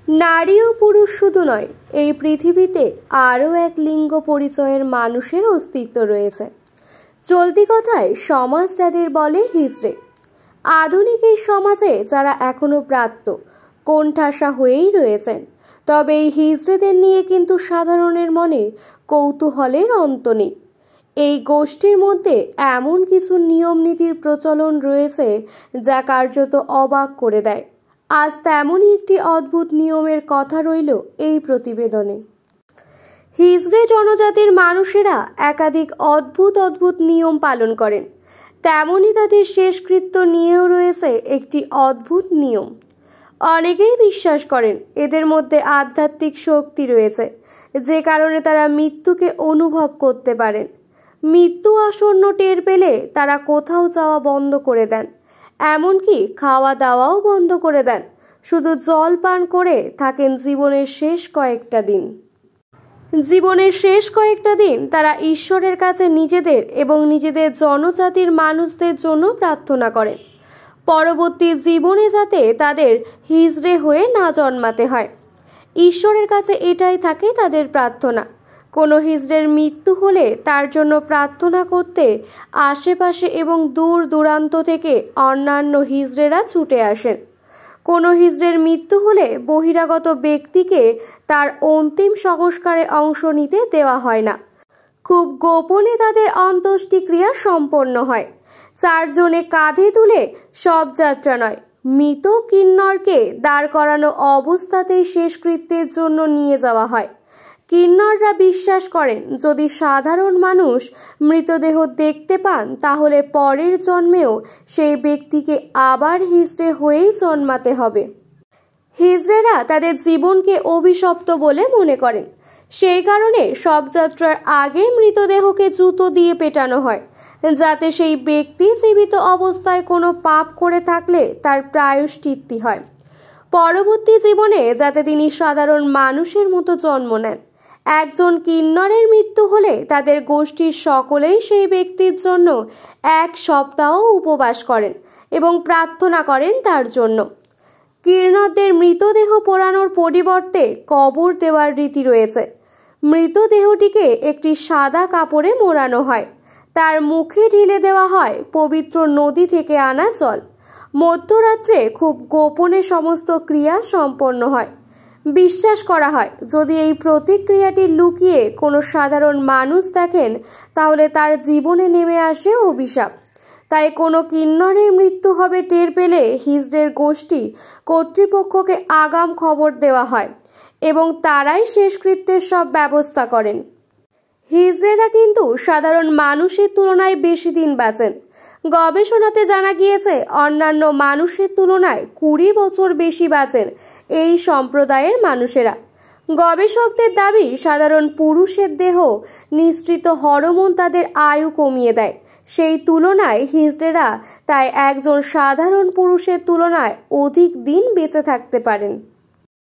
নারী ও পুরুষ শুধু নয়, এই পৃথিবীতে আরও এক লিঙ্গ পরিচয়ের মানুষের অস্তিত্ব রয়েছে। চলতি কথায় সমাজ যাদের বলে হিজড়ে। আধুনিক এই সমাজে যারা এখনো প্রাত্য কোণঠাসা হয়েই রয়েছেন, তবে এই হিজড়েদের নিয়ে কিন্তু সাধারণের মনে কৌতূহলের অন্ত নেই। এই গোষ্ঠীর মধ্যে এমন কিছু নিয়ম নীতির প্রচলন রয়েছে যা কার্যত অবাক করে দেয়। আজ তেমনই একটি অদ্ভুত নিয়মের কথা রইল এই প্রতিবেদনে। হিজড়ে জনজাতির মানুষেরা একাধিক অদ্ভুত নিয়ম পালন করেন। তেমনই তাদের শেষকৃত্য নিয়েও রয়েছে একটি অদ্ভুত নিয়ম। অনেকেই বিশ্বাস করেন এদের মধ্যে আধ্যাত্মিক শক্তি রয়েছে, যে কারণে তারা মৃত্যুকে অনুভব করতে পারেন। মৃত্যু আসন্ন টের পেলে তারা কোথাও যাওয়া বন্ধ করে দেন, এমনকি খাওয়া দাওয়াও বন্ধ করে দেন। শুধু জল পান করে থাকেন জীবনের শেষ কয়েকটা দিন তারা ঈশ্বরের কাছে নিজেদের এবং নিজেদের জনজাতির মানুষদের জন্য প্রার্থনা করেন, পরবর্তী জীবনে যাতে তাদের হিজড়ে হয়ে না জন্মাতে হয়। ঈশ্বরের কাছে এটাই থাকে তাদের প্রার্থনা। কোনো হিজড়ের মৃত্যু হলে তার জন্য প্রার্থনা করতে আশেপাশে এবং দূর দূরান্ত থেকে অন্যান্য হিজড়েরা ছুটে আসেন। কোনো হিজড়ের মৃত্যু হলে বহিরাগত ব্যক্তিকে তার অন্তিম সংস্কারে অংশ নিতে দেওয়া হয় না। খুব গোপনে তাদের অন্ত্যেষ্টিক্রিয়া সম্পন্ন হয়। 4 জনে কাঁধে তুলে শবযাত্রা নয়, মৃত কিন্নরকে দাঁড় করানো অবস্থাতেই শেষকৃত্যের জন্য নিয়ে যাওয়া হয়। কিন্নররা বিশ্বাস করেন যদি সাধারণ মানুষ মৃতদেহ দেখতে পান, তাহলে পরের জন্মেও সেই ব্যক্তিকে আবার হিজড়ে হয়েই জন্মাতে হবে। হিজড়েরা তাদের জীবনকে অভিশপ্ত বলে মনে করেন। সেই কারণে শবযাত্রার আগে মৃতদেহকে জুতো দিয়ে পেটানো হয়, যাতে সেই ব্যক্তি জীবিত অবস্থায় কোনো পাপ করে থাকলে তার প্রায়শ্চিত্তি হয়। পরবর্তী জীবনে যাতে তিনি সাধারণ মানুষের মতো জন্ম নেন। একজন কিন্নরের মৃত্যু হলে তাদের গোষ্ঠীর সকলেই সেই ব্যক্তির জন্য 1 সপ্তাহ উপবাস করেন এবং প্রার্থনা করেন তার জন্য। কিন্নরদের মৃতদেহ পোড়ানোর পরিবর্তে কবর দেওয়ার রীতি রয়েছে। মৃতদেহটিকে একটি সাদা কাপড়ে মোড়ানো হয়, তার মুখে ঢেলে দেওয়া হয় পবিত্র নদী থেকে আনা জল। মধ্যরাত্রে খুব গোপনে সমস্ত ক্রিয়া সম্পন্ন হয়। বিশ্বাস করা হয় যদি এই প্রতিক্রিয়াটি লুকিয়ে কোনো সাধারণ মানুষ দেখেন, তাহলে তার জীবনে নেমে আসে অভিশাপ। তাই কোনো কিন্নরের মৃত্যু হবে টের পেলে হিজড়ের গোষ্ঠী কর্তৃপক্ষকে আগাম খবর দেওয়া হয় এবং তারাই শেষকৃত্যের সব ব্যবস্থা করেন। হিজড়েরা কিন্তু সাধারণ মানুষের তুলনায় বেশি দিন বাঁচেন। গবেষণাতে জানা গিয়েছে অন্যান্য মানুষের তুলনায় 20 বছর বেশি বাঁচেন এই সম্প্রদায়ের মানুষেরা। গবেষকদের দাবি সাধারণ পুরুষের দেহ নিঃসৃত হরমোন তাদের আয়ু কমিয়ে দেয়। সেই তুলনায় হিজড়েরা তাই একজন সাধারণ পুরুষের তুলনায় অধিক দিন বেঁচে থাকতে পারেন।